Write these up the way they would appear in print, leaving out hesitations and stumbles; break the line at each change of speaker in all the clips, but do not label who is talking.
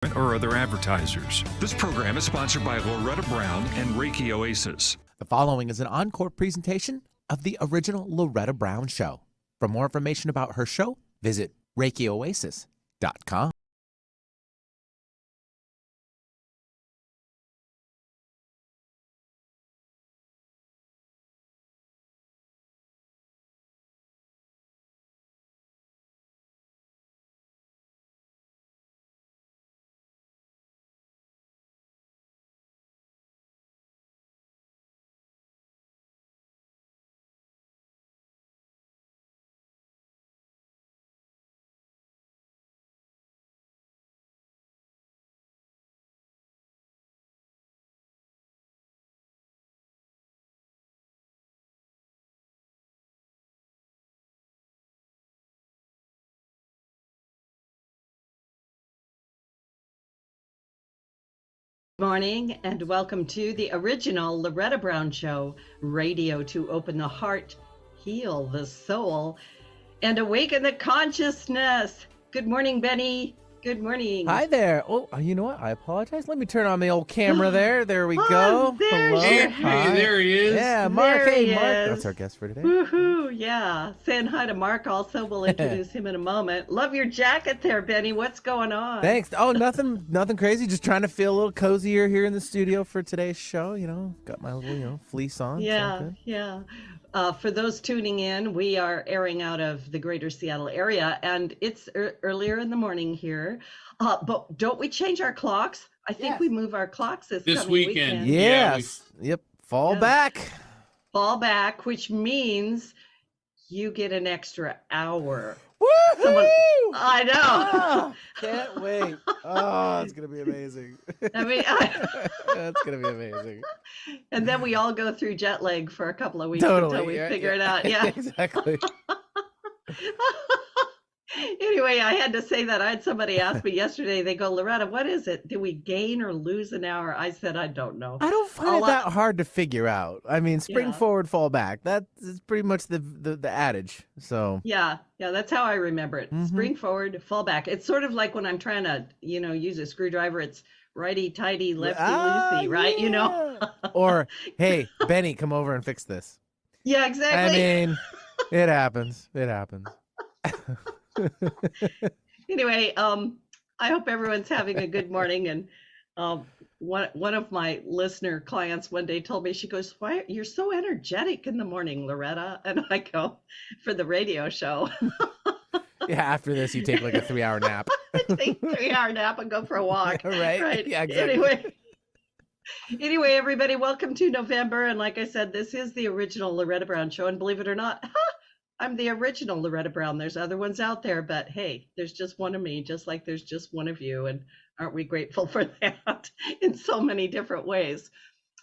or other advertisers. This program is sponsored by Loretta Brown and Reiki Oasis.
The following is an encore presentation of the original Loretta Brown Show. For more information about her show, visit ReikiOasis.com.
Morning and welcome to the original Loretta Brown Show, radio to open the heart, heal the soul, and awaken the consciousness. Good morning, Benny. Good morning.
Hi there. Oh, you know what? I apologize. Let me turn on the old camera there. There we go.
Hello.
Hey, there he is.
Yeah, Mark.
There
Hey,
he
Mark.
is.
That's our guest for today.
Woohoo, yeah. Saying hi to Mark also. We'll introduce him in a moment. Love your jacket there, Benny. What's going on?
Thanks. Oh, nothing crazy. Just trying to feel a little cozier here in the studio for today's show. You know, got my little, fleece on.
Yeah, yeah. For those tuning in, we are airing out of the greater Seattle area, and it's earlier in the morning here. But don't we change our clocks? I think we move our clocks this coming
weekend.
Yes. Yep. Fall back.
Fall back, which means you get an extra hour.
Woohoo!
I know.
Oh, can't wait. Oh, it's going to be amazing.
I mean,
That's going to be amazing.
and then we all go through jet lag for a couple of weeks
Totally.
until we figure it out. Yeah.
Exactly.
Anyway, I had to say that. I had somebody ask me yesterday, they go, Loretta, what is it? Do we gain or lose an hour? I said, I don't know.
I don't find it that hard to figure out. I mean, spring
Yeah.
forward, fall back. That is pretty much the adage. So
Yeah, that's how I remember it.
Mhm.
Spring forward, fall back. It's sort of like when I'm trying to, use a screwdriver, it's righty tighty, lefty loosey, right?
Yeah. Or, hey, Benny, come over and fix this.
Yeah,
I
exactly.
mean, it happens. It happens.
Anyway, I hope everyone's having a good morning. And one of my listener clients one day told me, she goes, "Why you're so energetic in the morning, Loretta?" And I go, "For the radio show."
Yeah, after this, you take like a 3-hour nap.
Take a 3-hour nap and go for a walk.
Right? Yeah, exactly.
Anyway, everybody, welcome to November. And like I said, this is the original Loretta Brown Show. And believe it or not, I'm the original Loretta Brown. There's other ones out there, but hey, there's just one of me, just like there's just one of you. And aren't we grateful for that in so many different ways?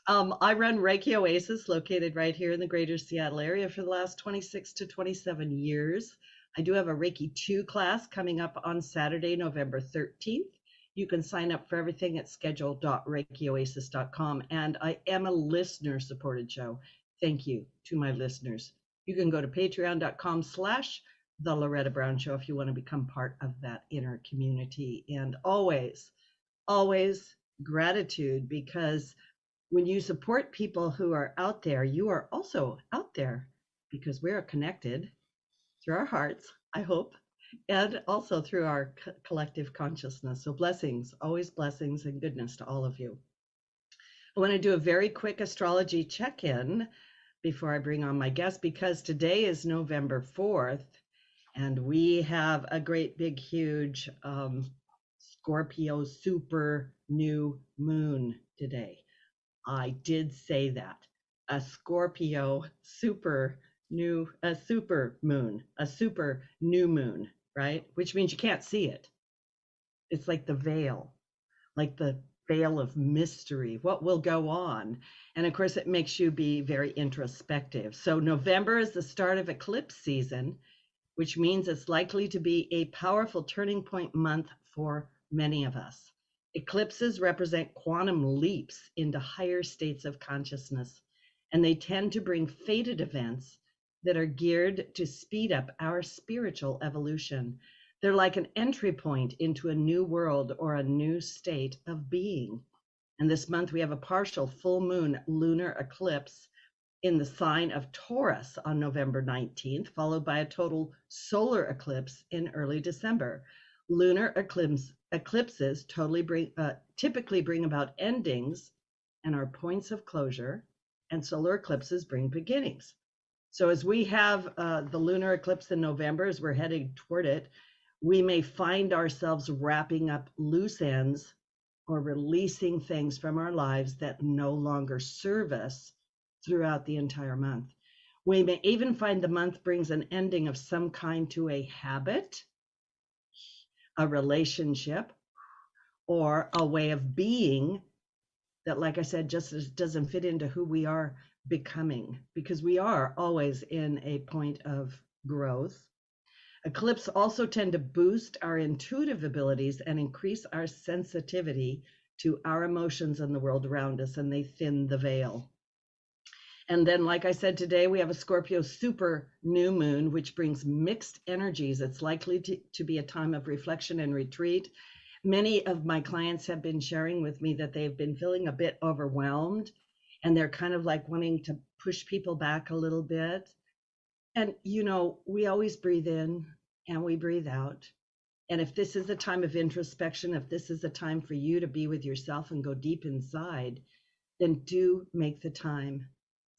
I run Reiki Oasis, located right here in the greater Seattle area for the last 26 to 27 years. I do have a Reiki 2 class coming up on Saturday, November 13th. You can sign up for everything at schedule.reikioasis.com. And I am a listener-supported show. Thank you to my listeners. You can go to patreon.com/The Loretta Brown Show if you want to become part of that inner community. And always, always gratitude, because when you support people who are out there, you are also out there, because we are connected through our hearts, I hope, and also through our collective consciousness. So blessings, always blessings and goodness to all of you. I want to do a very quick astrology check-in before I bring on my guest, because today is November 4th, and we have a great big huge Scorpio super new moon today. I did say that. A Scorpio super new moon, right? Which means you can't see it. It's like the veil of mystery, what will go on. And of course, it makes you be very introspective. So November is the start of eclipse season, which means it's likely to be a powerful turning point month for many of us. Eclipses represent quantum leaps into higher states of consciousness, and they tend to bring fated events that are geared to speed up our spiritual evolution. They're like an entry point into a new world or a new state of being. And this month we have a partial full moon lunar eclipse in the sign of Taurus on November 19th, followed by a total solar eclipse in early December. Lunar eclipses typically bring about endings and are points of closure, and solar eclipses bring beginnings. So as we have the lunar eclipse in November, as we're heading toward it, we may find ourselves wrapping up loose ends or releasing things from our lives that no longer serve us throughout the entire month. We may even find the month brings an ending of some kind to a habit, a relationship, or a way of being that, like I said, just doesn't fit into who we are becoming, because we are always in a point of growth. Eclipses also tend to boost our intuitive abilities and increase our sensitivity to our emotions and the world around us, and they thin the veil. And then, like I said, today we have a Scorpio super new moon, which brings mixed energies. It's likely to be a time of reflection and retreat. Many of my clients have been sharing with me that they've been feeling a bit overwhelmed, and they're kind of like wanting to push people back a little bit. And, you know, we always breathe in and we breathe out. And if this is a time of introspection, if this is a time for you to be with yourself and go deep inside, then do make the time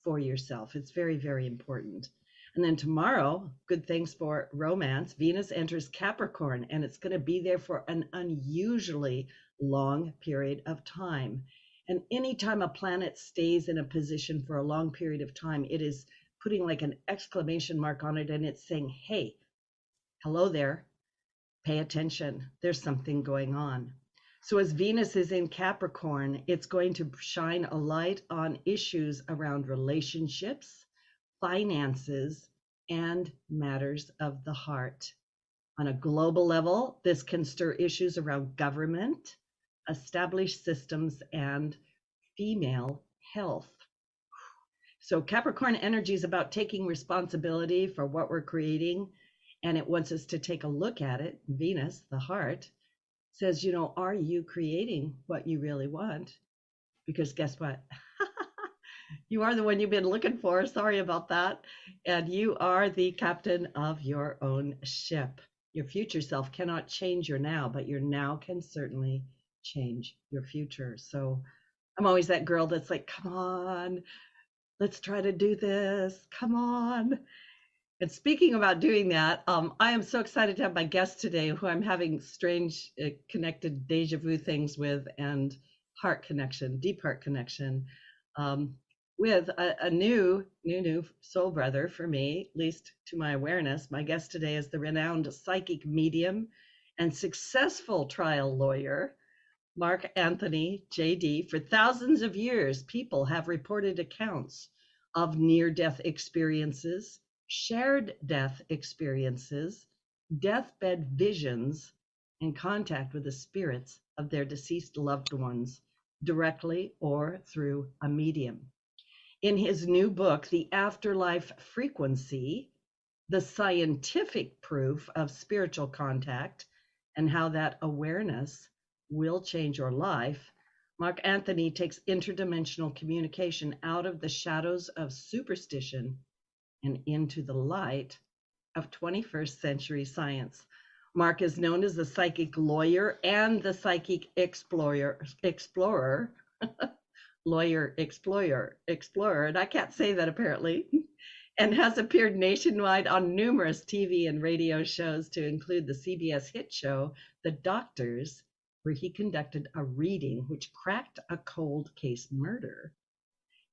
for yourself. It's very, very important. And then tomorrow, good things for romance, Venus enters Capricorn, and it's going to be there for an unusually long period of time. And anytime a planet stays in a position for a long period of time, it is putting like an exclamation mark on it, and it's saying, hey, hello there, pay attention, there's something going on. So as Venus is in Capricorn, it's going to shine a light on issues around relationships, finances, and matters of the heart. On a global level, this can stir issues around government, established systems, and female health. So Capricorn energy is about taking responsibility for what we're creating, and it wants us to take a look at it. Venus, the heart, says, you know, are you creating what you really want? Because guess what? You are the one you've been looking for. Sorry about that. And you are the captain of your own ship. Your future self cannot change your now, but your now can certainly change your future. So I'm always that girl that's like, come on, let's try to do this. Come on. And speaking about doing that, I am so excited to have my guest today, who I'm having strange connected deja vu things with, and heart connection, deep heart connection, with a new soul brother for me, at least to my awareness. My guest today is the renowned psychic medium and successful trial lawyer, Mark Anthony, JD. For thousands of years, people have reported accounts of near-death experiences, shared death experiences, deathbed visions, and contact with the spirits of their deceased loved ones, directly or through a medium. In his new book, The Afterlife Frequency, the scientific proof of spiritual contact and how that awareness will change your life, Mark Anthony takes interdimensional communication out of the shadows of superstition and into the light of 21st century science. Mark is known as the psychic lawyer and the psychic explorer, lawyer, explorer, and I can't say that apparently, and has appeared nationwide on numerous TV and radio shows, to include the CBS hit show, The Doctors, where he conducted a reading which cracked a cold case murder,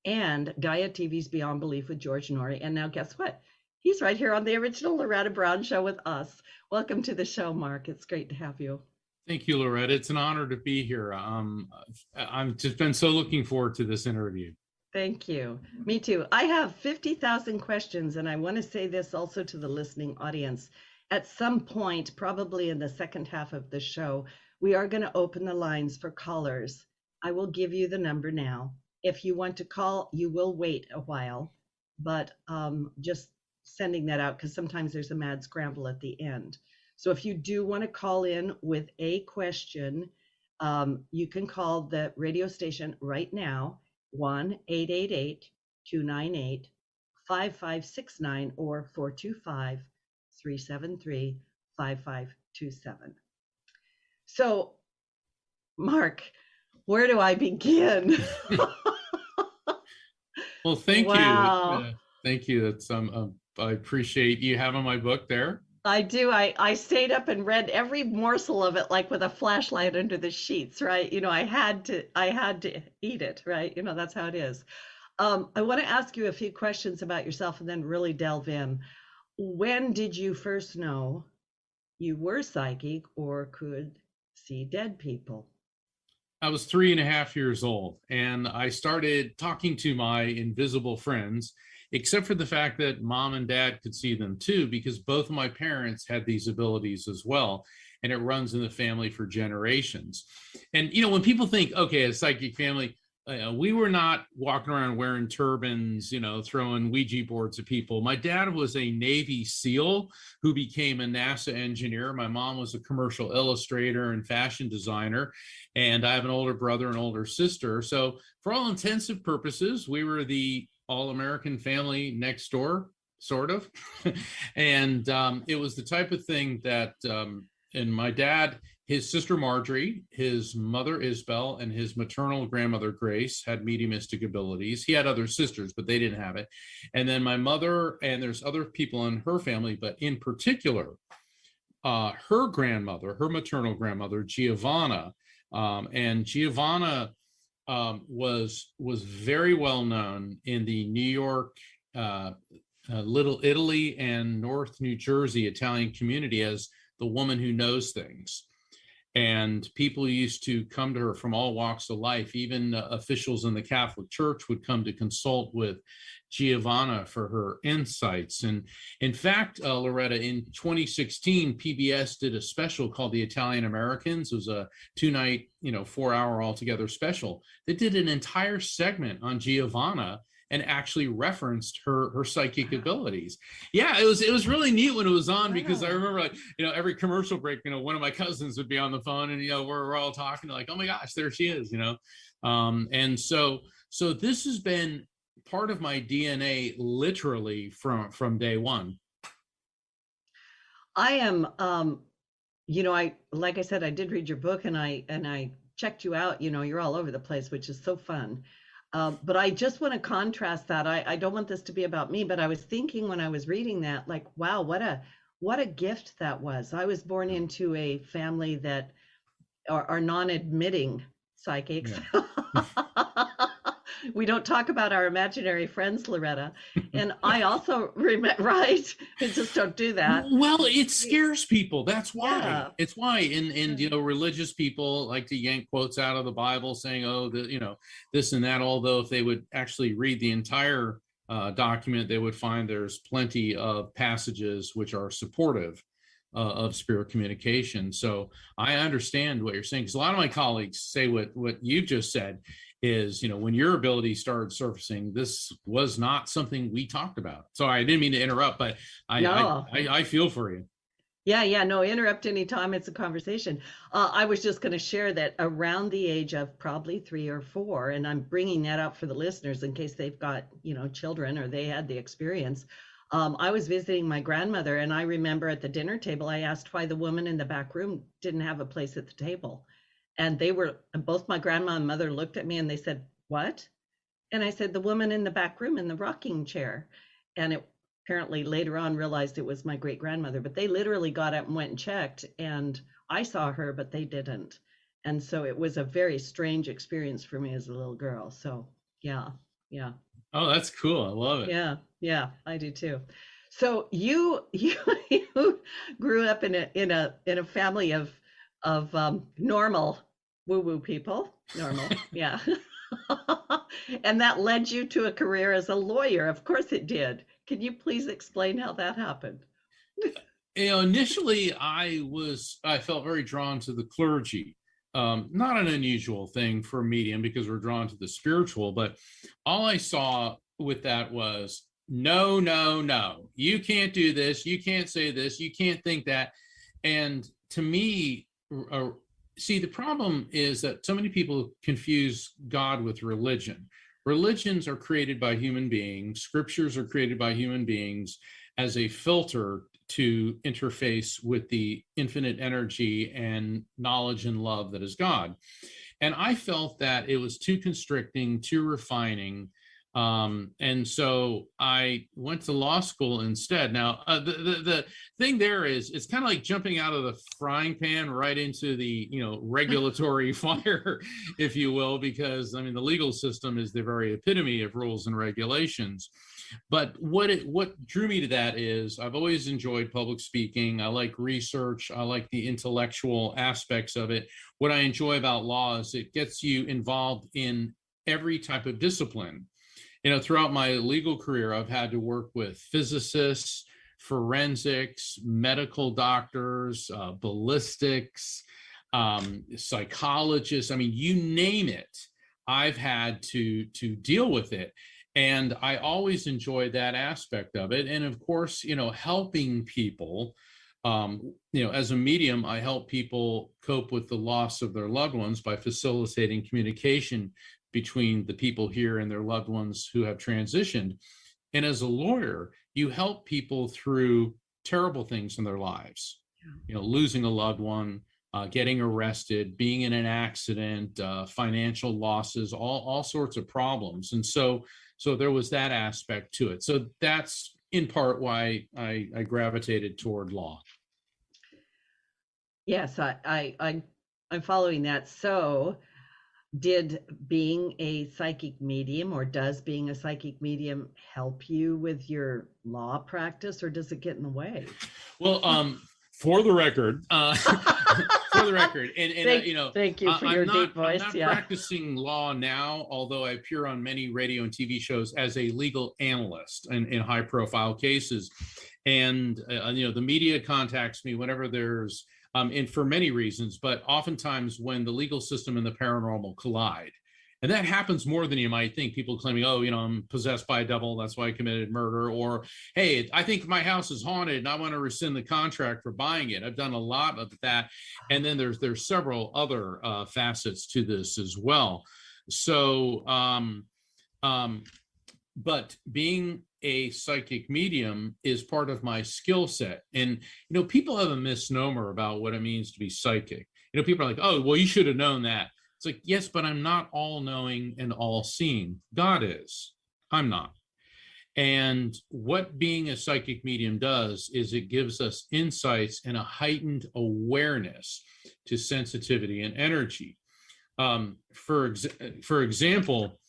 and Gaia TV's Beyond Belief with George Norrie. And now guess what? He's right here on the original Loretta Brown Show with us. Welcome to the show, Mark. It's great to have you.
Thank you, Loretta. It's an honor to be here. I've just been so looking forward to this interview.
Thank you. Me too. I have 50,000 questions, and I want to say this also to the listening audience. At some point, probably in the second half of the show, we are going to open the lines for callers. I will give you the number now. If you want to call, you will wait a while, but just sending that out, because sometimes there's a mad scramble at the end. So if you do want to call in with a question, you can call the radio station right now, 1-888-298-5569 or 425-373-5527. So, Mark, where do I begin?
Well, thank
Wow.
you. Thank you. That's I appreciate you having my book there.
I do. I stayed up and read every morsel of it, like with a flashlight under the sheets, right? I had to eat it, right? That's how it is. I want to ask you a few questions about yourself and then really delve in. When did you first know you were psychic or could see dead people?
I was 3.5 years old, and I started talking to my invisible friends, except for the fact that mom and dad could see them too, because both of my parents had these abilities as well. And it runs in the family for generations. And, when people think, okay, a psychic family, we were not walking around wearing turbans, throwing Ouija boards at people. My dad was a Navy SEAL who became a NASA engineer. My mom was a commercial illustrator and fashion designer. And I have an older brother and older sister. So for all intents and purposes, we were the all-American family next door, sort of. And it was the type of thing that, and my dad, his sister Marjorie, his mother Isabel, and his maternal grandmother Grace had mediumistic abilities. He had other sisters, but they didn't have it. And then my mother, and there's other people in her family, but in particular, her grandmother, her maternal grandmother, Giovanna, and Giovanna was very well known in the New York, Little Italy, and North New Jersey Italian community as the woman who knows things. And people used to come to her from all walks of life. Even officials in the Catholic Church would come to consult with Giovanna for her insights. And in fact, Loretta, in 2016, PBS did a special called The Italian Americans. It was a 2-night, 4-hour altogether special. They did an entire segment on Giovanna and actually referenced her psychic abilities. Yeah, it was really neat when it was on, because I remember, every commercial break, one of my cousins would be on the phone, and we're all talking like, oh my gosh, there she is, and so this has been part of my DNA literally from day one.
I am, like I said, I did read your book, and I checked you out. You're all over the place, which is so fun. But I just want to contrast that. I don't want this to be about me, but I was thinking when I was reading that, like, wow, what a gift that was. I was born into a family that are non-admitting psychics. Yeah. We don't talk about our imaginary friends, Loretta. And I also remember, right? We just don't do that.
Well, it scares people. That's why. Yeah. It's why. And religious people like to yank quotes out of the Bible saying, oh, this and that. Although if they would actually read the entire document, they would find there's plenty of passages which are supportive of spirit communication. So I understand what you're saying, because a lot of my colleagues say what you just said is, when your ability started surfacing, this was not something we talked about. So I didn't mean to interrupt, but I feel for you.
Yeah, no, interrupt anytime. It's a conversation. I was just going to share that around the age of probably 3 or 4, and I'm bringing that up for the listeners in case they've got, children or they had the experience. I was visiting my grandmother, and I remember at the dinner table, I asked why the woman in the back room didn't have a place at the table. And both my grandma and mother looked at me and they said, what? And I said, the woman in the back room in the rocking chair. And it apparently later on realized it was my great grandmother, but they literally got up and went and checked, and I saw her, but they didn't. And so it was a very strange experience for me as a little girl. So yeah.
Oh, that's cool. I love it.
Yeah, I do too. So you grew up in a family of normal woo-woo people. Normal. Yeah. And that led you to a career as a lawyer. Of course it did. Can you please explain how that happened?
Initially I felt very drawn to the clergy. Not an unusual thing for a medium, because we're drawn to the spiritual, but all I saw with that was, no, you can't do this. You can't say this. You can't think that. And to me, see, the problem is that so many people confuse God with religion. Religions are created by human beings. Scriptures are created by human beings as a filter to interface with the infinite energy and knowledge and love that is God. And I felt that it was too constricting, too refining. And so I went to law school instead. Now, the thing there is, it's kind of like jumping out of the frying pan right into the, regulatory fire, if you will, because I mean, the legal system is the very epitome of rules and regulations. But what drew me to that is I've always enjoyed public speaking. I like research. I like the intellectual aspects of it. What I enjoy about law is it gets you involved in every type of discipline. Throughout my legal career, I've had to work with physicists, forensics, medical doctors, ballistics, psychologists. I mean, you name it, I've had to deal with it. And I always enjoy that aspect of it. And of course, helping people, as a medium, I help people cope with the loss of their loved ones by facilitating communication between the people here and their loved ones who have transitioned. And as a lawyer, you help people through terrible things in their lives, losing a loved one, getting arrested, being in an accident, financial losses, all sorts of problems. And so there was that aspect to it. So that's in part why I gravitated toward law.
Yes, I'm following that. So did being a psychic medium, or does being a psychic medium, help you with your law practice, or does it get in the way?
Well, for the record, and
thank you for your deep voice.
I'm not practicing law now, although I appear on many radio and TV shows as a legal analyst in high profile cases. And, the media contacts me whenever there's, and for many reasons, but oftentimes when the legal system and the paranormal collide. And that happens more than you might think. People claiming, I'm possessed by a devil, that's why I committed murder. Or, hey, I think my house is haunted and I want to rescind the contract for buying it. I've done a lot of that. And then there's several other facets to this as well. So, but being a psychic medium is part of my skill set. And, people have a misnomer about what it means to be psychic. People are like, oh, well, you should have known that. It's like, yes, but I'm not all knowing and all seeing. God is. I'm not. And what being a psychic medium does is it gives us insights and a heightened awareness to sensitivity and energy. For example,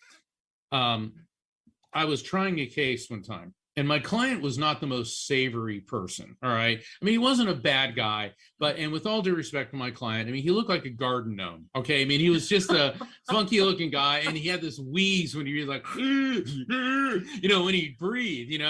I was trying a case one time, and my client was not the most savory person. All right. I mean, he wasn't a bad guy, and with all due respect to my client, I mean, he looked like a garden gnome. Okay. I mean, he was just a funky looking guy, and he had this wheeze when he was like, when he breathed,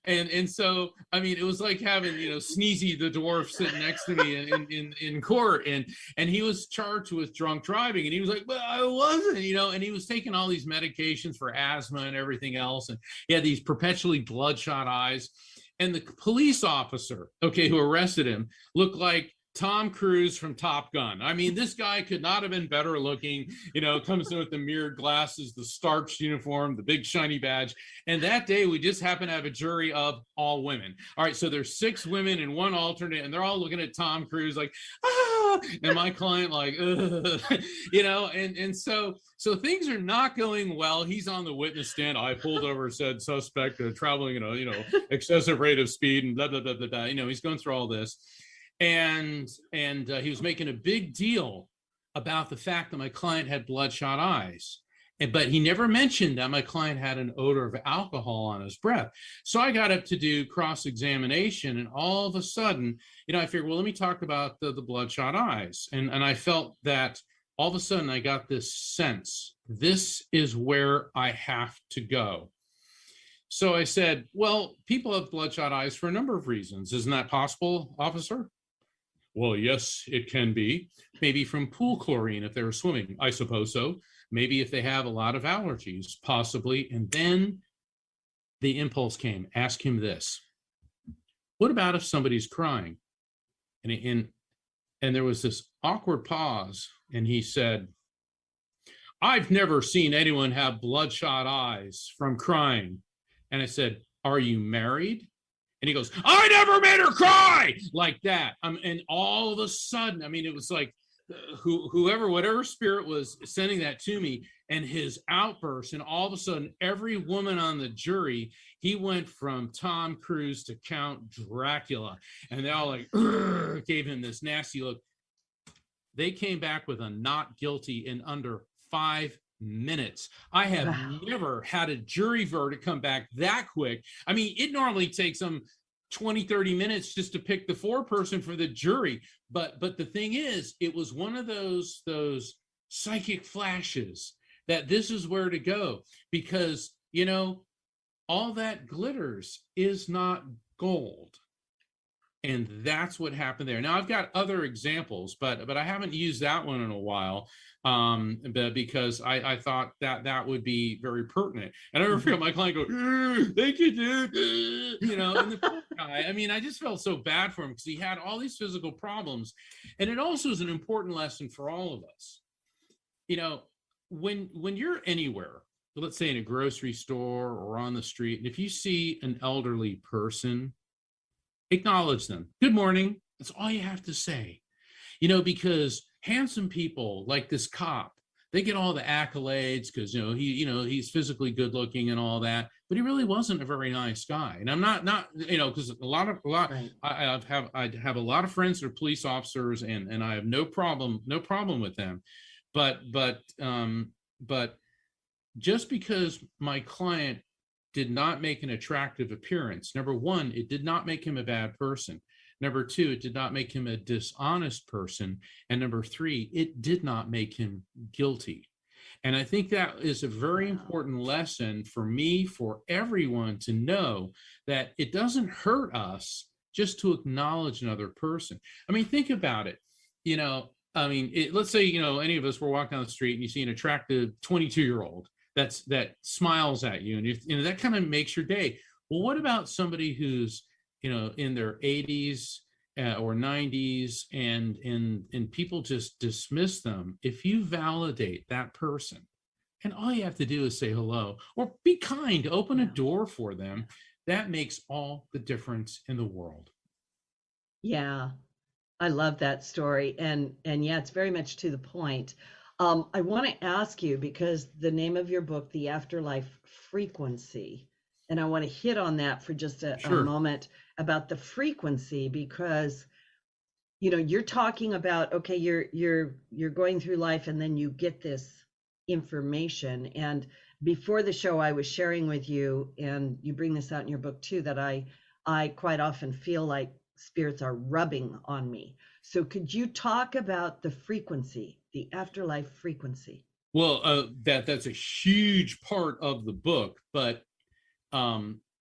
and so, I mean, it was like having, Sneezy the dwarf sitting next to me in court, and he was charged with drunk driving, and he was like, well, I wasn't, and he was taking all these medications for asthma and everything else. And he had these perpetually bloodshot eyes. And the police officer, who arrested him, looked like Tom Cruise from Top Gun. I mean, this guy could not have been better looking, comes in with the mirrored glasses, the starched uniform, the big shiny badge. And that day we just happened to have a jury of all women. All right. So there's 6 women and 1 alternate, and they're all looking at Tom Cruise like, ah, and my client like, and so things are not going well. He's on the witness stand. I pulled over, said suspect traveling, excessive rate of speed and blah, blah, blah, blah, blah. He's going through all this. And he was making a big deal about the fact that my client had bloodshot eyes. But he never mentioned that my client had an odor of alcohol on his breath. So I got up to do cross-examination, and all of a sudden, I figured, well, let me talk about the bloodshot eyes. And I felt that all of a sudden I got this sense, this is where I have to go. So I said, well, people have bloodshot eyes for a number of reasons. Isn't that possible, officer? Well, yes, it can be. Maybe from pool chlorine if they were swimming. I suppose so. Maybe if they have a lot of allergies, possibly. And then the impulse came, ask him this. What about if somebody's crying? And And there was this awkward pause. And he said, I've never seen anyone have bloodshot eyes from crying. And I said, are you married? And he goes, I never made her cry, like that. And all of a sudden, I mean, it was like whatever spirit was sending that to me, and his outburst, and all of a sudden, every woman on the jury, he went from Tom Cruise to Count Dracula, and they all like gave him this nasty look. They came back with a not guilty in under 5 minutes. I have never had a jury verdict come back that quick. I mean, it normally takes them 20, 30 minutes just to pick the foreperson for the jury. But the thing is, it was one of those psychic flashes that this is where to go, because, you know, all that glitters is not gold. And that's what happened there. Now, I've got other examples, but I haven't used that one in a while, because I thought that would be very pertinent. And I remember my client go, thank you, dude. You know, and the poor guy, I mean, I just felt so bad for him because he had all these physical problems. And it also is an important lesson for all of us. You know, when you're anywhere, let's say in a grocery store or on the street, and if you see an elderly person, acknowledge them. Good morning. That's all you have to say. You know, because handsome people like this cop, they get all the accolades because, he's physically good looking and all that, but he really wasn't a very nice guy. And I'm not, because right. I have a lot of friends that are police officers, and I have no problem with them. But just because my client did not make an attractive appearance, number one, it did not make him a bad person. Number two, it did not make him a dishonest person. And number three, it did not make him guilty. And I think that is a very important lesson for me, for everyone to know, that it doesn't hurt us just to acknowledge another person. I mean, think about it. Let's say, any of us were walking down the street and you see an attractive 22-year-old that smiles at you, and that kind of makes your day. Well, what about somebody who's in their 80s or 90s, and people just dismiss them? If you validate that person, and all you have to do is say hello or be kind, open a door for them, that makes all the difference in the world.
Yeah, I love that story, and yeah, it's very much to the point. I want to ask you, because the name of your book, The Afterlife Frequency, and I want to hit on that for just a moment about the frequency, because you're talking about, okay, you're going through life and then you get this information. And before the show, I was sharing with you, and you bring this out in your book too, that I quite often feel like spirits are rubbing on me. So could you talk about the frequency, the afterlife frequency?
Well, that's a huge part of the book, but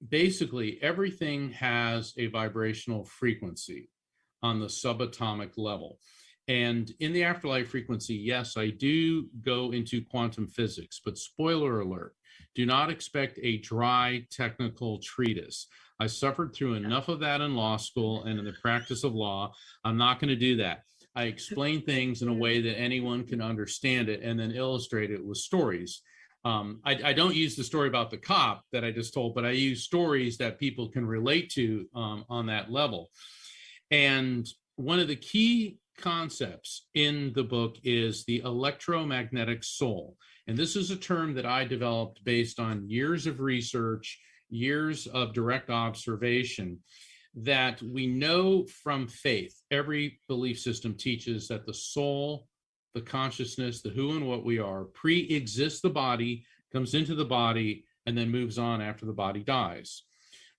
basically everything has a vibrational frequency on the subatomic level. And in the afterlife frequency, yes, I do go into quantum physics, but spoiler alert, do not expect a dry technical treatise. I suffered through enough of that in law school and in the practice of law. I'm not going to do that. I explain things in a way that anyone can understand it, and then illustrate it with stories. I don't use the story about the cop that I just told, but I use stories that people can relate to on that level. And one of the key concepts in the book is the electromagnetic soul. And this is a term that I developed based on years of research, years of direct observation, that we know from faith. Every belief system teaches that the soul, the consciousness, the who and what we are, pre-exists the body, comes into the body, and then moves on after the body dies.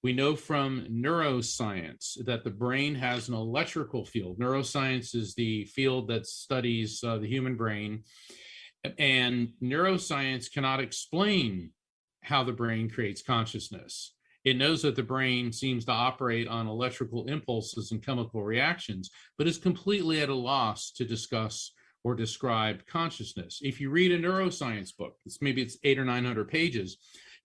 We know from neuroscience that the brain has an electrical field. Neuroscience is the field that studies the human brain, and neuroscience cannot explain how the brain creates consciousness. It knows that the brain seems to operate on electrical impulses and chemical reactions, but is completely at a loss to discuss or describe consciousness. If you read a neuroscience book, maybe it's 800 or 900 pages,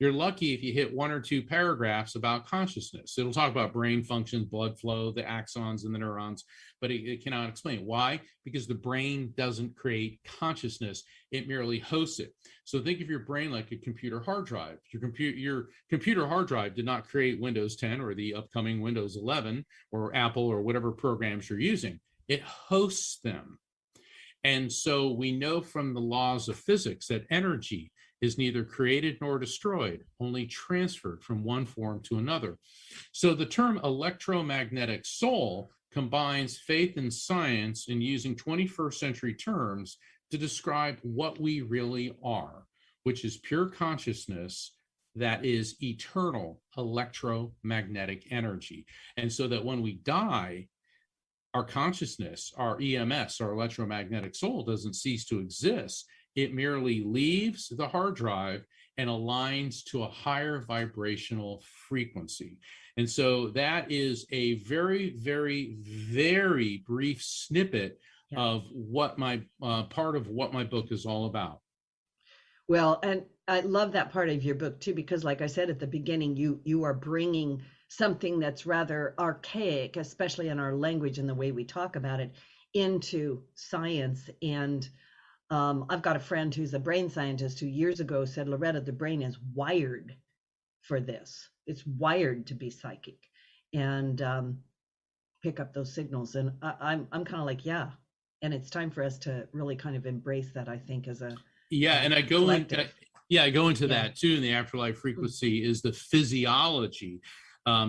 You're lucky if you hit 1 or 2 paragraphs about consciousness. It'll talk about brain functions, blood flow, the axons and the neurons, but it cannot explain. Why? Because the brain doesn't create consciousness. It merely hosts it. So think of your brain like a computer hard drive. Your computer hard drive did not create Windows 10 or the upcoming Windows 11 or Apple or whatever programs you're using. It hosts them. And so we know from the laws of physics that energy is neither created nor destroyed, only transferred from one form to another. So the term electromagnetic soul combines faith and science in using 21st century terms to describe what we really are, which is pure consciousness that is eternal electromagnetic energy. And so that when we die, our consciousness, our EMS, our electromagnetic soul, doesn't cease to exist. It merely leaves the hard drive and aligns to a higher vibrational frequency. And so that is a very, very, very brief snippet of what my part of what my book is all about.
Well, and I love that part of your book too, because like I said at the beginning, you are bringing something that's rather archaic, especially in our language and the way we talk about it, into science. And I've got a friend who's a brain scientist who years ago said, Loretta, the brain is wired for this. It's wired to be psychic and pick up those signals. And I'm kind of like, yeah. And it's time for us to really kind of embrace that, I think, as a
and I go into
Yeah.
that too in the Afterlife Frequency is the physiology.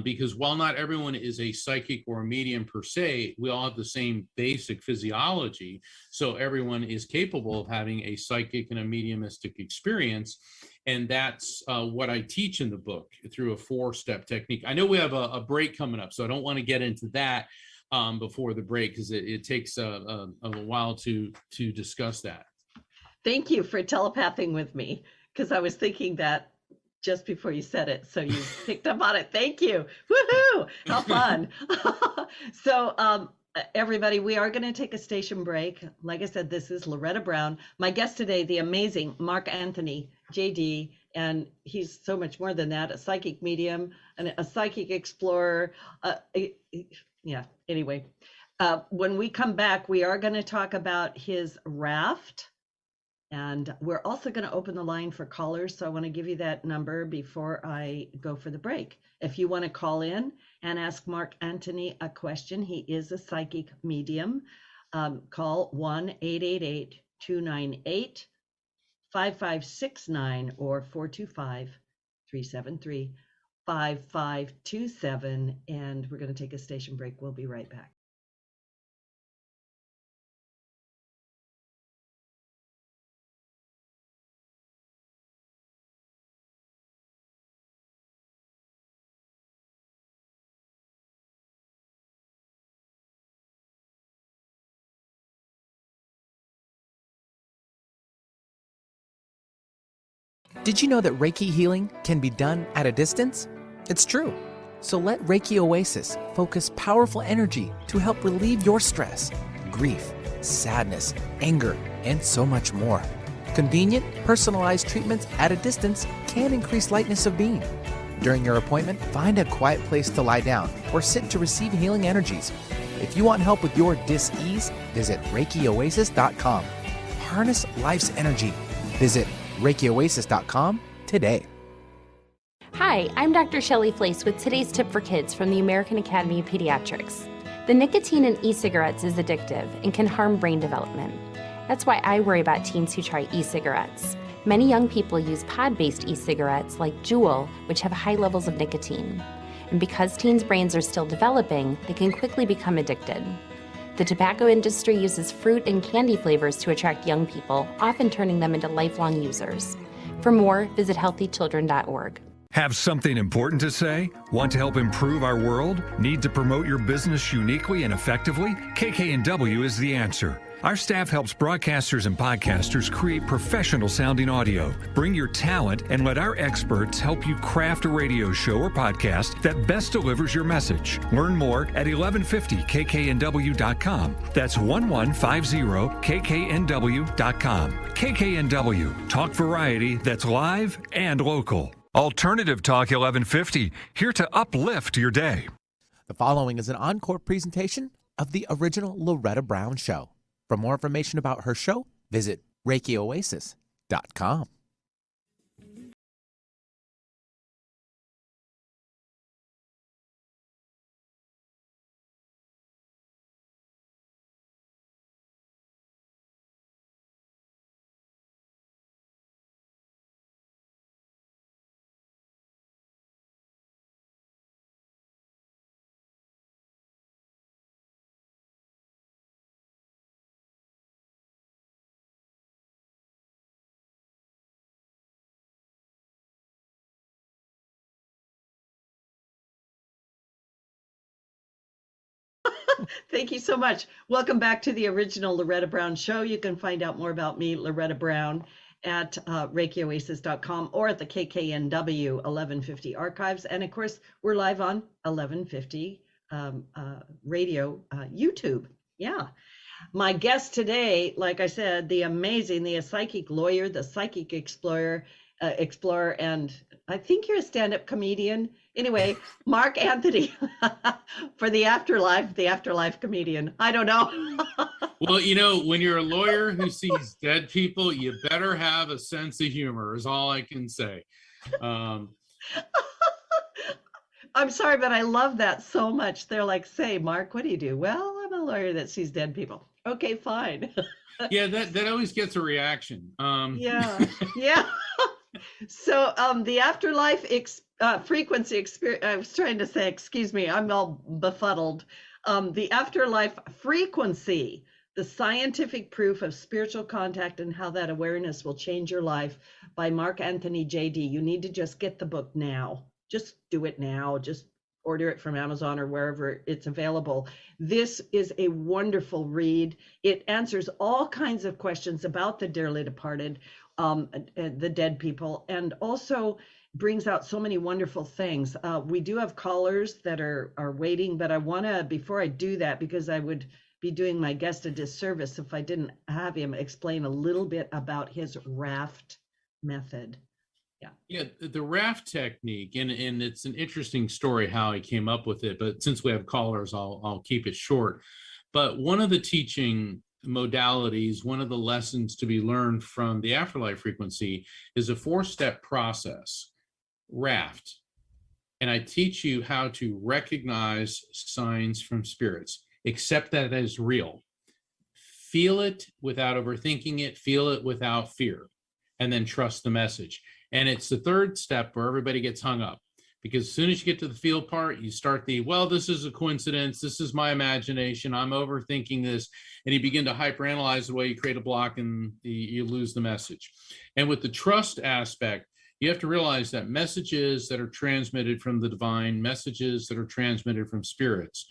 Because while not everyone is a psychic or a medium per se, we all have the same basic physiology. So everyone is capable of having a psychic and a mediumistic experience. And that's what I teach in the book through a 4-step technique. I know we have a break coming up, so I don't want to get into that before the break because it takes a while to discuss that.
Thank you for telepathing with me, because I was thinking that just before you said it. So you picked up on it. Thank you. Woohoo! How fun. So everybody, we are going to take a station break. Like I said, this is Loretta Brown. My guest today, the amazing Mark Anthony, JD, and he's so much more than that, a psychic medium, and a psychic explorer. Anyway, when we come back, we are going to talk about his raft. And we're also going to open the line for callers. So I want to give you that number before I go for the break. If you want to call in and ask Mark Anthony a question, he is a psychic medium. Call 1-888-298-5569 or 425-373-5527. And we're going to take a station break. We'll be right back.
Did you know that Reiki healing can be done at a distance? It's true. So let Reiki Oasis focus powerful energy to help relieve your stress, grief, sadness, anger, and so much more. Convenient, personalized treatments at a distance can increase lightness of being. During your appointment, find a quiet place to lie down or sit to receive healing energies. If you want help with your dis-ease, visit ReikiOasis.com. Harness life's energy. Visit ReikiOasis.com today.
Hi, I'm Dr. Shelley Flace with today's tip for kids from the American Academy of Pediatrics. The nicotine in e-cigarettes is addictive and can harm brain development. That's why I worry about teens who try e-cigarettes. Many young people use pod-based e-cigarettes like Juul, which have high levels of nicotine. And because teens' brains are still developing, they can quickly become addicted. The tobacco industry uses fruit and candy flavors to attract young people, often turning them into lifelong users. For more, visit healthychildren.org.
Have something important to say? Want to help improve our world? Need to promote your business uniquely and effectively? KKNW is the answer. Our staff helps broadcasters and podcasters create professional sounding audio. Bring your talent and let our experts help you craft a radio show or podcast that best delivers your message. Learn more at 1150kknw.com. That's 1150kknw.com. KKNW, talk variety that's live and local. Alternative Talk 1150, here to uplift your day.
The following is an encore presentation of the original Loretta Brown Show. For more information about her show, visit ReikiOasis.com.
Thank you so much. Welcome back to the original Loretta Brown Show. You can find out more about me, Loretta Brown, at ReikiOasis.com or at the KKNW 1150 archives. And of course, we're live on 1150 radio, YouTube. Yeah. My guest today, like I said, the psychic lawyer, the psychic explorer, and I think you're a stand-up comedian. Anyway, Mark Anthony for the afterlife comedian. I don't know.
Well, you know, when you're a lawyer who sees dead people, you better have a sense of humor, is all I can say.
I'm sorry, but I love that so much. They're like, say, Mark, what do you do? Well, I'm a lawyer that sees dead people. Okay, fine.
Yeah, that always gets a reaction.
Yeah. So the afterlife frequency experience, I was trying to say, excuse me, I'm all befuddled. The afterlife frequency, the scientific proof of spiritual contact and how that awareness will change your life, by Mark Anthony JD. You need to just get the book now. Just do it now. Just order it from Amazon or wherever it's available. This is a wonderful read. It answers all kinds of questions about the dearly departed, the dead people, and also brings out so many wonderful things. We do have callers that are waiting, but I want to, before I do that, because I would be doing my guest a disservice if I didn't have him explain a little bit about his raft method.
Yeah, the raft technique, and it's an interesting story how he came up with it, but since we have callers, I'll keep it short. But one of the teaching modalities, one of the lessons to be learned from the afterlife frequency is a 4-step process, raft. And I teach you how to recognize signs from spirits, accept that as real, feel it without overthinking it, feel it without fear, and then trust the message. And it's the 3rd step where everybody gets hung up, because as soon as you get to the feel part, you start well, this is a coincidence. This is my imagination. I'm overthinking this. And you begin to hyperanalyze the way, you create a block, and you lose the message. And with the trust aspect, you have to realize that messages that are transmitted from the divine, messages that are transmitted from spirits,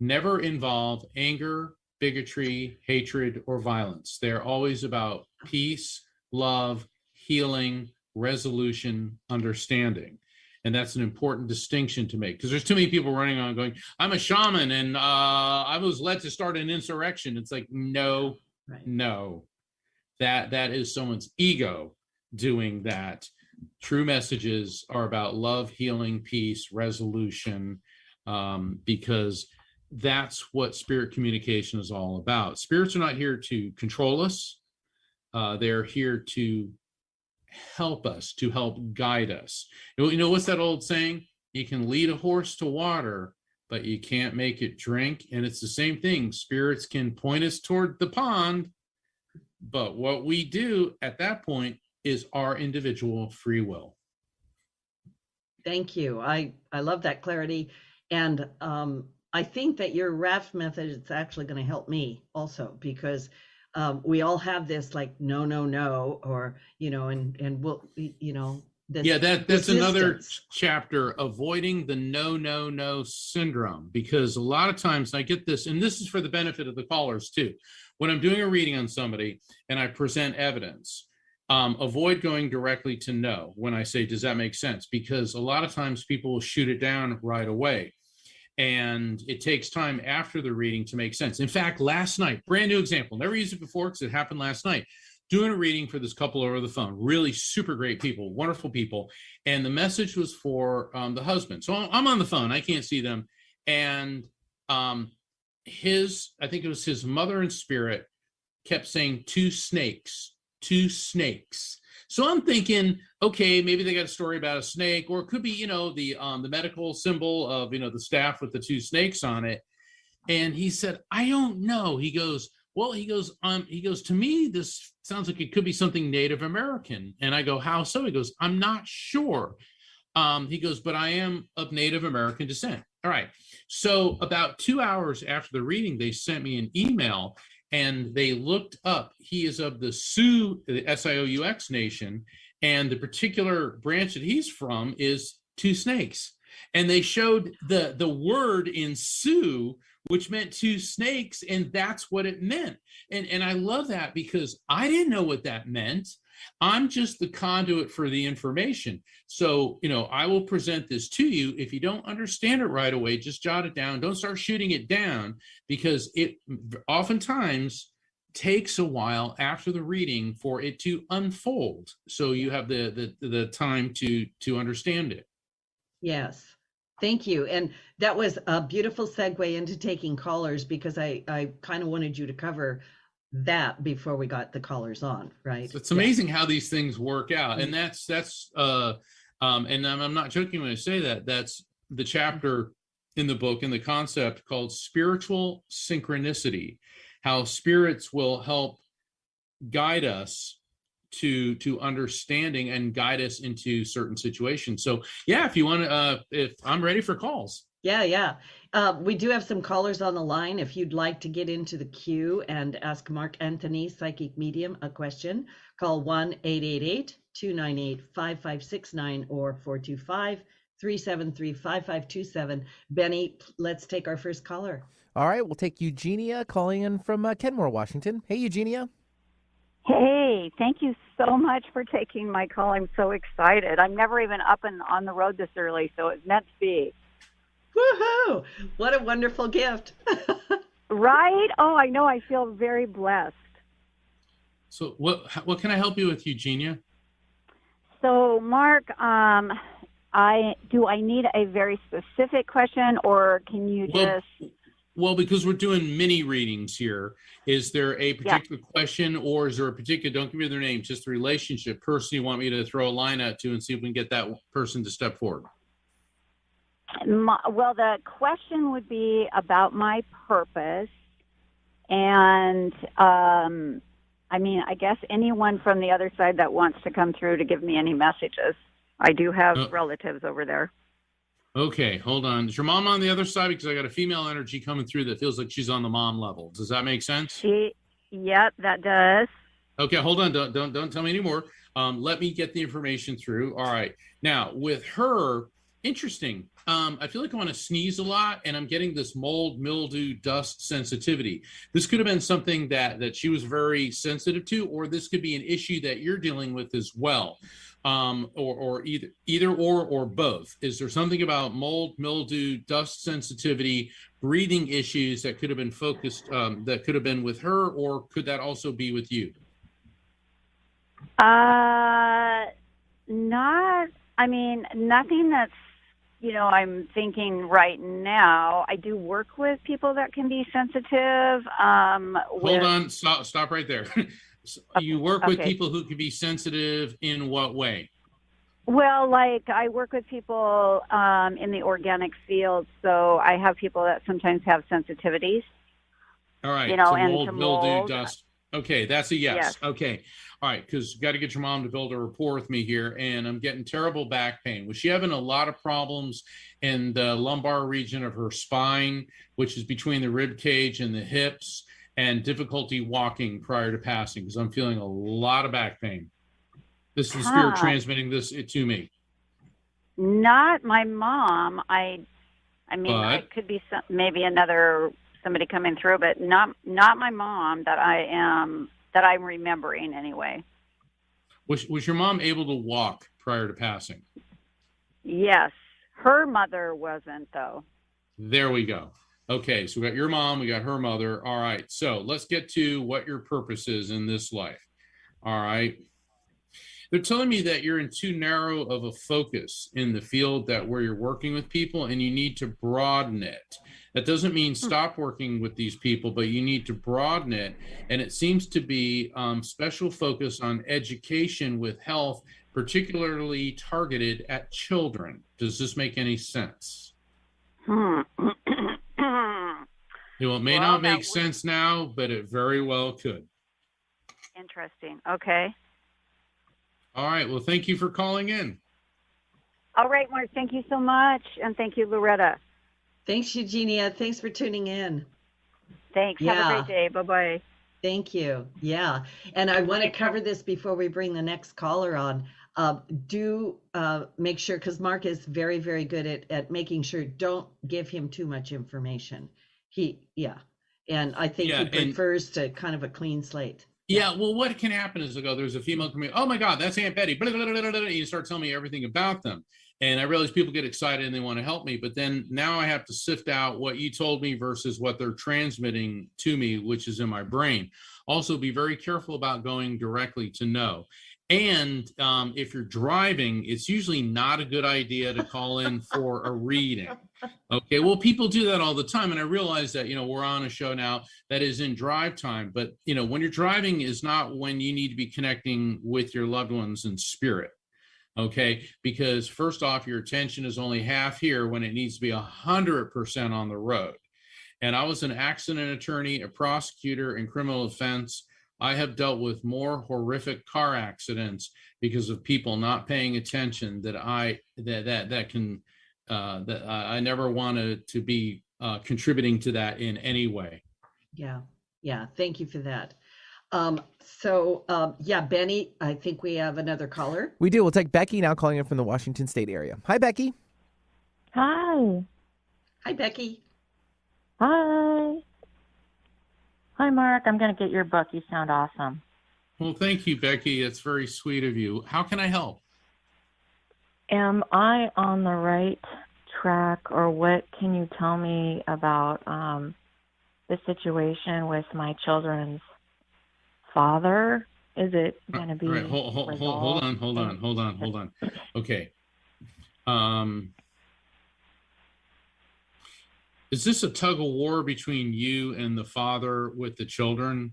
never involve anger, bigotry, hatred, or violence. They're always about peace, love, healing, resolution, understanding. And that's an important distinction to make, because there's too many people running on going, I'm a shaman and I was led to start an insurrection. It's like, no,
Right.
No, that is someone's ego doing that. True messages are about love, healing, peace, resolution, because that's what spirit communication is all about. Spirits are not here to control us. They're here to help us, to help guide us. You know, what's that old saying? You can lead a horse to water, but you can't make it drink. And it's the same thing. Spirits can point us toward the pond, but what we do at that point is our individual free will.
Thank you. I love that clarity. And I think that your raft method is actually going to help me also, because we all have this like, no, or, and we'll, this
that's another
resistance.
chapter, avoiding the no syndrome, because a lot of times I get this, and this is for the benefit of the callers too. When I'm doing a reading on somebody and I present evidence, avoid going directly to no when I say, does that make sense? Because a lot of times people will shoot it down right away. And it takes time after the reading to make sense. In fact, last night, brand new example, never used it before because it happened last night. doing a reading for this couple over the phone. Really super great people, wonderful people. And the message was for the husband. So I'm on the phone. I can't see them. And I think it was his mother in spirit kept saying two snakes. So I'm thinking, okay, maybe they got a story about a snake, or it could be, the medical symbol of, the staff with the two snakes on it. And he said, I don't know. He goes, to me, this sounds like it could be something Native American. And I go, how so? He goes, I'm not sure. He goes, but I am of Native American descent. All right. So about 2 hours after the reading, they sent me an email and they looked up, he is of the Sioux, the Sioux nation, and the particular branch that he's from is two snakes. And they showed the word in Sioux, which meant two snakes, and that's what it meant. And I love that because I didn't know what that meant. I'm just the conduit for the information. So, I will present this to you. If you don't understand it right away, just jot it down. Don't start shooting it down, because it oftentimes takes a while after the reading for it to unfold. So you have the time to understand it.
Yes. Thank you. And that was a beautiful segue into taking callers, because I kind of wanted you to cover that before we got the callers on, right?
It's amazing how these things work out. And that's and I'm not joking when I say that. That's the chapter in the book, in the concept called spiritual synchronicity, how spirits will help guide us to understanding and guide us into certain situations. So yeah, if you want to, if I'm ready for calls.
Yeah. We do have some callers on the line. If you'd like to get into the queue and ask Mark Anthony, Psychic Medium, a question, call 1-888-298-5569 or 425-373-5527. Benny, let's take our first caller.
All right, we'll take Eugenia calling in from Kenmore, Washington. Hey, Eugenia.
Hey, thank you so much for taking my call. I'm so excited. I'm never even up and on the road this early, so it's meant to be.
Woohoo! What a wonderful gift.
Right? Oh, I know. I feel very blessed.
So what can I help you with, Eugenia?
So, Mark, I need a very specific question, or can you just...
Well, because we're doing mini readings here, is there a particular question, or is there a particular, don't give me their name, just the relationship, person you want me to throw a line out to and see if we can get that person to step forward?
Well, the question would be about my purpose. And, I guess anyone from the other side that wants to come through to give me any messages. I do have relatives over there.
Okay, hold on. Is your mom on the other side? Because I got a female energy coming through that feels like she's on the mom level. Does that make sense?
Yep, that does.
Okay, hold on. Don't tell me anymore. Let me get the information through. All right. Now, with her, interesting. I feel like I want to sneeze a lot, and I'm getting this mold, mildew, dust sensitivity. This could have been something that she was very sensitive to, or this could be an issue that you're dealing with as well. Or either or both. Is there something about mold, mildew, dust sensitivity, breathing issues that could have been focused, that could have been with her, or could that also be with you?
Nothing that's, I'm thinking right now. I do work with people that can be sensitive.
Hold on, stop right there. You work with people who can be sensitive in what way?
Well, like I work with people in the organic field, so I have people that sometimes have sensitivities.
All right,
to
mold, mildew, dust. Okay, that's a yes.
Yes.
Okay, all right, because you got to get your mom to build a rapport with me here, and I'm getting terrible back pain. Was she having a lot of problems in the lumbar region of her spine, which is between the rib cage and the hips, and difficulty walking prior to passing? Because I'm feeling a lot of back pain. This is the spirit transmitting this to me.
Not my mom. I it could be maybe somebody coming through, but not my mom that I'm remembering anyway.
Was your mom able to walk prior to passing?
Yes. Her mother wasn't, though.
There we go. Okay, so we got your mom, we got her mother. All right, so let's get to what your purpose is in this life. All right. They're telling me that you're in too narrow of a focus in the field that where you're working with people, and you need to broaden it. That doesn't mean stop working with these people, but you need to broaden it. And it seems to be special focus on education with health, particularly targeted at children. Does this make any sense? Well, it may not make sense now, but it very well could.
Interesting. Okay.
All right. Well, thank you for calling in.
All right, Mark. Thank you so much. And thank you, Loretta.
Thanks, Eugenia. Thanks for tuning in.
Thanks.
Yeah.
Have a great day. Bye-bye.
Thank you. Yeah. And I want to cover this before we bring the next caller on. Do make sure, because Mark is very, very good at making sure, don't give him too much information. And I think he prefers to kind of a clean slate.
Yeah, well, what can happen is there's a female coming, oh my God, that's Aunt Betty. Blah, blah, blah, blah, blah, and you start telling me everything about them. And I realize people get excited and they want to help me, but then now I have to sift out what you told me versus what they're transmitting to me, which is in my brain. Also, be very careful about going directly to no. And if you're driving, it's usually not a good idea to call in for a reading. Okay, well, people do that all the time. And I realize that, we're on a show now that is in drive time. But, when you're driving is not when you need to be connecting with your loved ones in spirit. Okay, because first off, your attention is only half here when it needs to be 100% on the road. And I was an accident attorney, a prosecutor in criminal defense. I have dealt with more horrific car accidents because of people not paying attention that I never wanted to be contributing to that in any way.
Yeah. Thank you for that. Benny, I think we have another caller.
We do. We'll take Becky now, calling in from the Washington State area. Hi, Becky.
Hi.
Hi, Becky.
Hi. Hi, Mark. I'm going to get your book. You sound awesome.
Well, thank you, Becky. It's very sweet of you. How can I help?
Am I on the right track, or what can you tell me about the situation with my children's father? Is it going to be
right, hold on. Okay. Is this a tug of war between you and the father with the children?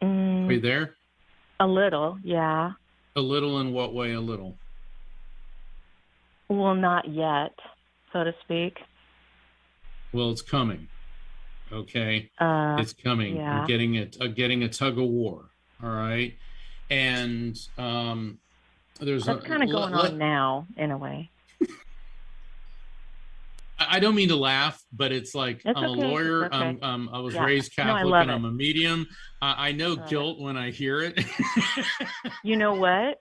Are you there?
A little, yeah.
A little in what way a little?
Well, not yet, so to speak.
Well, it's coming. Okay, it's coming.
Yeah.
I'm getting a tug of war. All right, and there's
that's kind of going on now in a way.
I don't mean to laugh, but it's like I'm a lawyer.
Okay.
I was raised Catholic, and I'm a medium. I know guilt when I hear it.
You know what?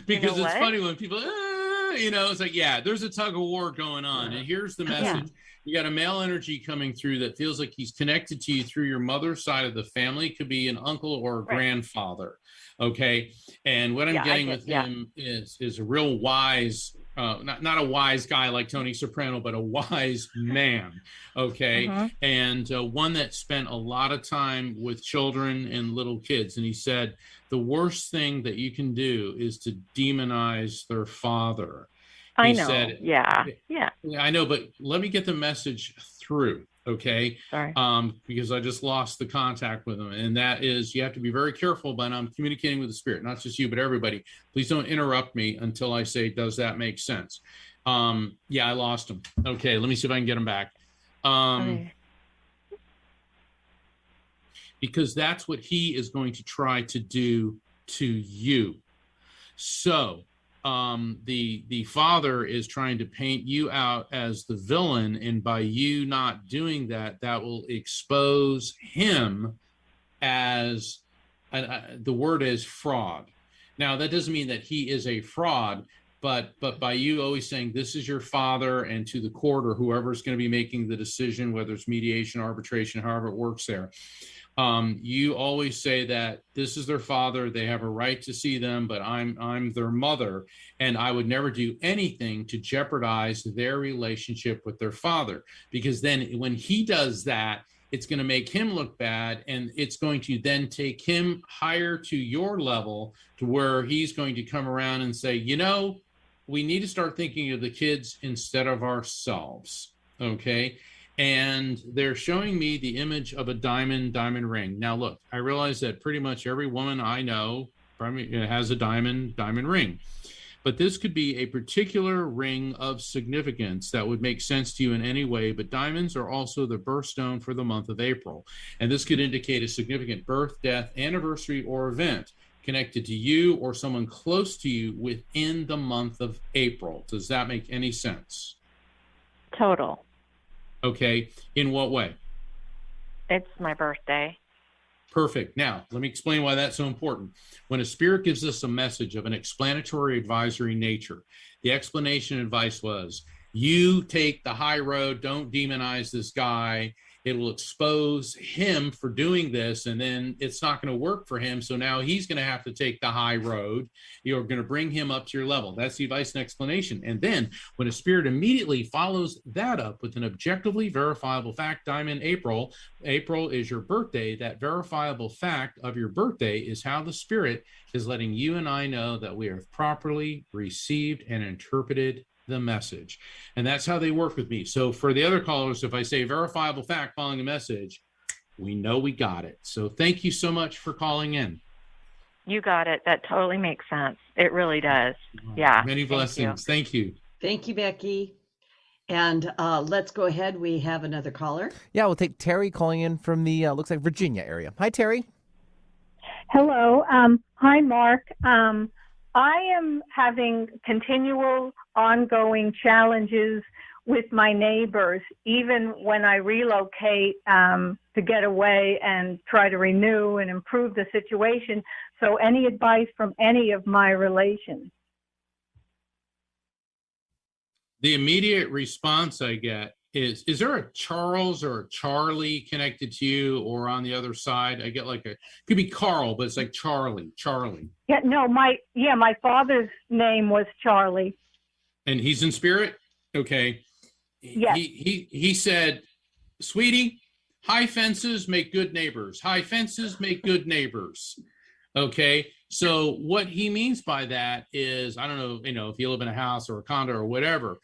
Because it's funny when people, it's like, there's a tug of war going on. And here's the message. You got a male energy coming through that feels like he's connected to you through your mother's side of the family. It could be an uncle or a grandfather. Okay. And what I'm getting with him is a real wise, not a wise guy like Tony Soprano, but a wise man. Okay. Mm-hmm. And one that spent a lot of time with children and little kids. And he said, the worst thing that you can do is to demonize their father.
I know. Yeah.
I know, but let me get the message through. Okay.
Sorry.
Because I just lost the contact with him. And that is, you have to be very careful when I'm communicating with the spirit, not just you, but everybody. Please don't interrupt me until I say, does that make sense? I lost him. Okay. Let me see if I can get him back.
Okay.
Because that's what he is going to try to do to you. So, the father is trying to paint you out as the villain, and by you not doing that, that will expose him as the word is fraud. Now, that doesn't mean that he is a fraud, but by you always saying this is your father, and to the court or whoever's going to be making the decision, whether it's mediation, arbitration, however it works there. You always say that this is their father, they have a right to see them, but I'm their mother, and I would never do anything to jeopardize their relationship with their father, because then when he does that, It's going to make him look bad, and it's going to then take him higher to your level to where he's going to come around and say, we need to start thinking of the kids instead of ourselves. Okay. And they're showing me the image of a diamond ring. Now, look, I realize that pretty much every woman I know has a diamond ring. But this could be a particular ring of significance that would make sense to you in any way. But diamonds are also the birthstone for the month of April. And this could indicate a significant birth, death, anniversary, or event connected to you or someone close to you within the month of April. Does that make any sense?
Total.
Okay. In what way?
It's my birthday.
Perfect. Now, let me explain why that's so important. When a spirit gives us a message of an explanatory advisory nature, the explanation advice was, you take the high road, don't demonize this guy. It will expose him for doing this, and then it's not going to work for him. So now he's going to have to take the high road. You're going to bring him up to your level. That's the advice and explanation. And then when a spirit immediately follows that up with an objectively verifiable fact, Diamond April is your birthday. That verifiable fact of your birthday is how the spirit is letting you and I know that we have properly received and interpreted the message. And that's how they work with me. So for the other callers, if I say verifiable fact following a message, we know we got it. So thank you so much for calling in.
You got it. That totally makes sense. It really does. Yeah.
Many blessings. Thank you.
Thank you, Becky. And let's go ahead. We have another caller.
Yeah, we'll take Terry calling in from the, looks like Virginia area. Hi, Terry.
Hello. Hi, Mark. I am having continual ongoing challenges with my neighbors, even when I relocate to get away and try to renew and improve the situation. So any advice from any of my relations?
The immediate response I get is there a Charles or a Charlie connected to you, or on the other side? I get like could be Carl, but it's like Charlie.
Yeah, no, my father's name was Charlie.
And he's in spirit? Okay.
Yes.
He said, sweetie, high fences make good neighbors. High fences make good neighbors. Okay. So what he means by that is, I don't know, if you live in a house or a condo or whatever.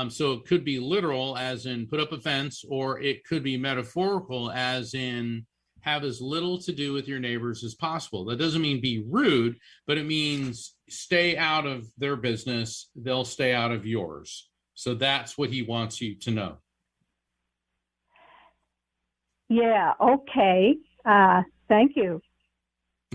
So it could be literal, as in put up a fence, or it could be metaphorical, as in have as little to do with your neighbors as possible. That doesn't mean be rude, but it means stay out of their business. They'll stay out of yours. So that's what he wants you to know.
Yeah. Okay. Thank you.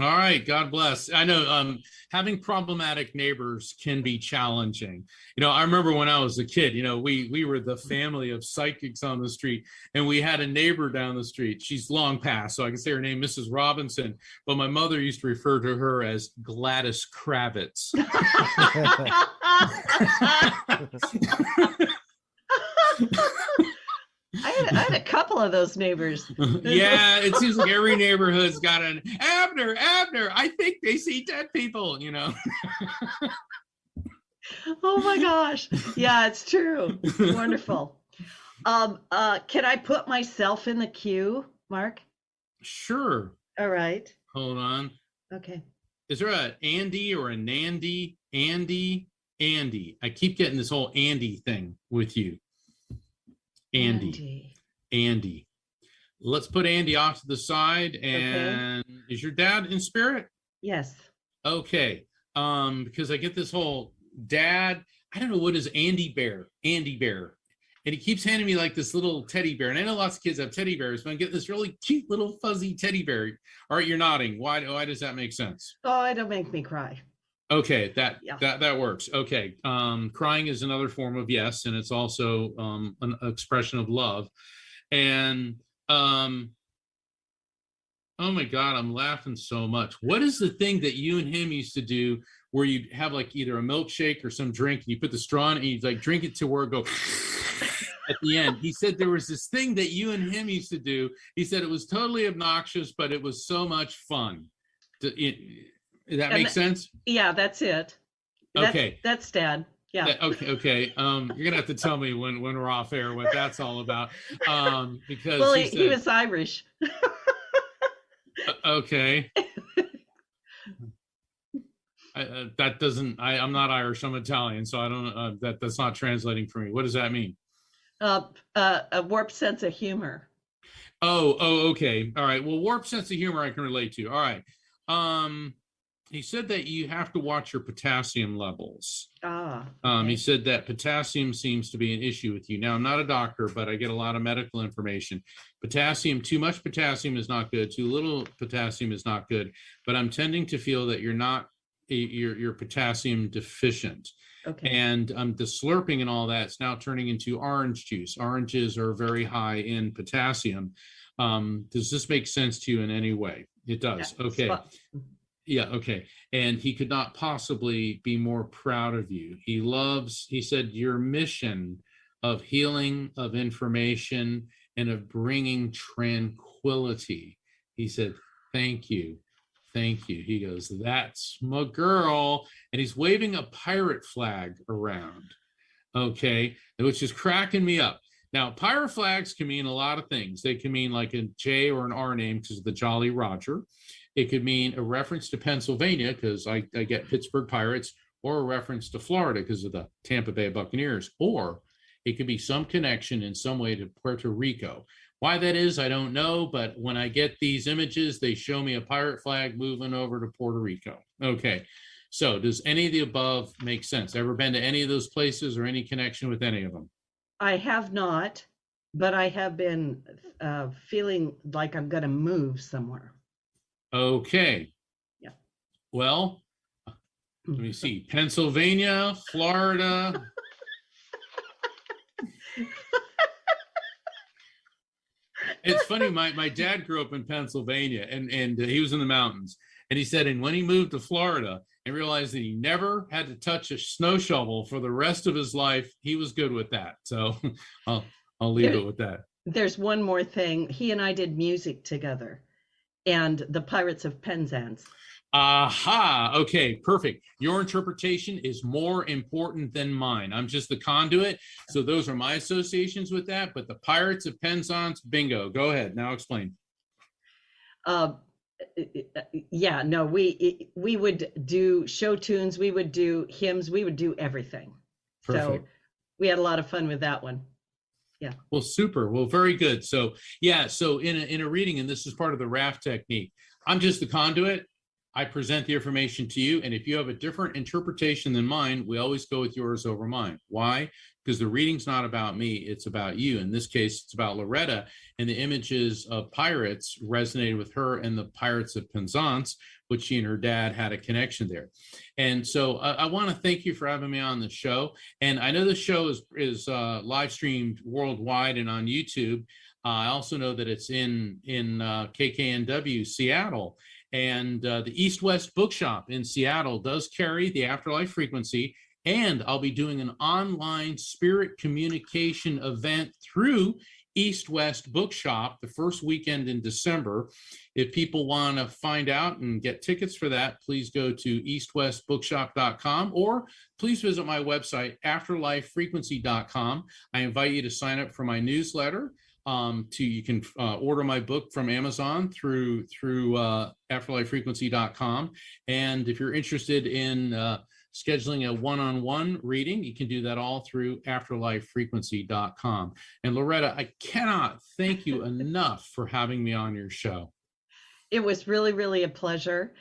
All right. God bless. I know having problematic neighbors can be challenging. I remember when I was a kid, we were the family of psychics on the street, and we had a neighbor down the street. She's long passed, so I can say her name, Mrs. Robinson, but my mother used to refer to her as Gladys Kravitz.
I had a couple of those neighbors.
Yeah, it seems like every neighborhood's got an Abner. I think they see dead people,
Oh my gosh. Yeah, it's true. Wonderful. Can I put myself in the queue, Mark?
Sure.
All right.
Hold on.
Okay.
Is there a Andy or a Nandy? Andy. I keep getting this whole Andy thing with you. Andy. Let's put Andy off to the side. And okay. Is your dad in spirit?
Yes.
Okay. Because I get this whole dad, I don't know, what is Andy Bear. And he keeps handing me like this little teddy bear. And I know lots of kids have teddy bears, but I get this really cute little fuzzy teddy bear. All right, you're nodding. Why does that make sense?
Oh, it'll make me cry.
Okay, that works. Okay. Crying is another form of yes, and it's also an expression of love. And oh my God, I'm laughing so much. What is the thing that you and him used to do where you'd have like either a milkshake or some drink, and you put the straw in and you'd like drink it to where it go at the end? He said there was this thing that you and him used to do. He said it was totally obnoxious, but it was so much fun. Does that make sense?
Yeah, that's it.
Okay.
That's Dad. Yeah.
Okay. You're gonna have to tell me when we're off air what that's all about. Because
Well,
he
he
said,
was Irish.
okay. That doesn't. I'm not Irish. I'm Italian, so I don't. That's not translating for me. What does that mean?
A warped sense of humor.
Oh, okay. All right. Well, warped sense of humor I can relate to. All right. He said that you have to watch your potassium levels.
Okay.
He said that potassium seems to be an issue with you. Now, I'm not a doctor, but I get a lot of medical information. Potassium, too much potassium is not good. Too little potassium is not good. But I'm tending to feel that you're potassium deficient.
Okay.
And the slurping and all that's now turning into orange juice. Oranges are very high in potassium. Does this make sense to you in any way? It does.
Yeah,
okay. Yeah, okay. And he could not possibly be more proud of you. He said, your mission of healing, of information, and of bringing tranquility. He said, thank you. Thank you. He goes, that's my girl. And he's waving a pirate flag around. Okay. Which is cracking me up. Now, pirate flags can mean a lot of things. They can mean like a J or an R name because of the Jolly Roger. It could mean a reference to Pennsylvania because I get Pittsburgh Pirates, or a reference to Florida because of the Tampa Bay Buccaneers, or it could be some connection in some way to Puerto Rico. Why that is, I don't know, but when I get these images, they show me a pirate flag moving over to Puerto Rico. Okay, so does any of the above make sense? Ever been to any of those places or any connection with any of them?
I have not, but I have been feeling like I'm going to move somewhere.
Okay.
Yeah.
Well, let me see. Pennsylvania, Florida. It's funny. My dad grew up in Pennsylvania, and he was in the mountains. And he said, and when he moved to Florida and realized that he never had to touch a snow shovel for the rest of his life, he was good with that. So I'll leave it with that.
There's one more thing. He and I did music together, and the Pirates of Penzance.
Aha. Okay, perfect. Your interpretation is more important than mine. I'm just the conduit. So those are my associations with that. But the Pirates of Penzance, bingo. Go ahead. Now explain.
Yeah, no, we would do show tunes, we would do hymns, we would do everything.
Perfect.
So we had a lot of fun with that one. Yeah.
Well, super. Well, very good. So yeah, so in a reading, and this is part of the raft technique, I'm just the conduit. I present the information to you. And if you have a different interpretation than mine, we always go with yours over mine. Why? Because the reading's not about me, it's about you. In this case, it's about Loretta, and the images of pirates resonated with her and the Pirates of Penzance, which she and her dad had a connection there. And so I want to thank you for having me on the show. And I know the show is live streamed worldwide and on YouTube. I also know that it's in KKNW Seattle. And the East West Bookshop in Seattle does carry the Afterlife Frequency. And I'll be doing an online spirit communication event through East West Bookshop the first weekend in December. If people want to find out and get tickets for that, please go to eastwestbookshop.com, or please visit my website, afterlifefrequency.com. I invite you to sign up for my newsletter. You can order my book from Amazon through afterlifefrequency.com. And if you're interested in scheduling a one-on-one reading, you can do that all through afterlifefrequency.com. And Loretta, I cannot thank you enough for having me on your show.
It was really, really a pleasure.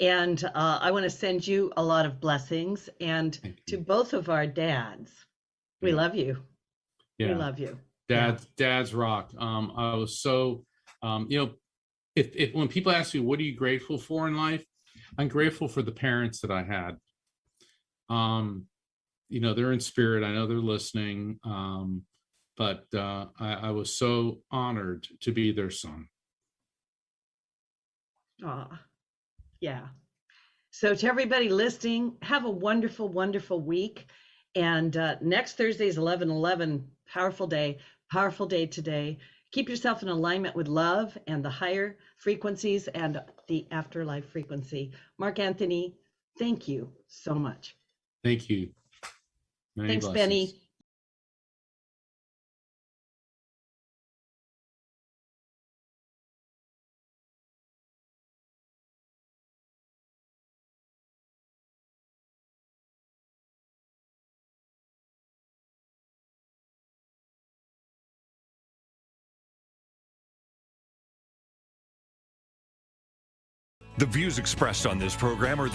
And I want to send you a lot of blessings. And to both of our dads, we love you. Yeah. We love you.
Dads rock. I was so, if when people ask me, what are you grateful for in life? I'm grateful for the parents that I had. They're in spirit. I know they're listening. But I was so honored to be their son.
Yeah. So to everybody listening, have a wonderful, wonderful week. And next Thursday is 11/11. Powerful day today. Keep yourself in alignment with love and the higher frequencies and the afterlife frequency. Mark Anthony, thank you so much.
Thank you. Many
Thanks,
blessings.
Benny.
The views expressed on this program are those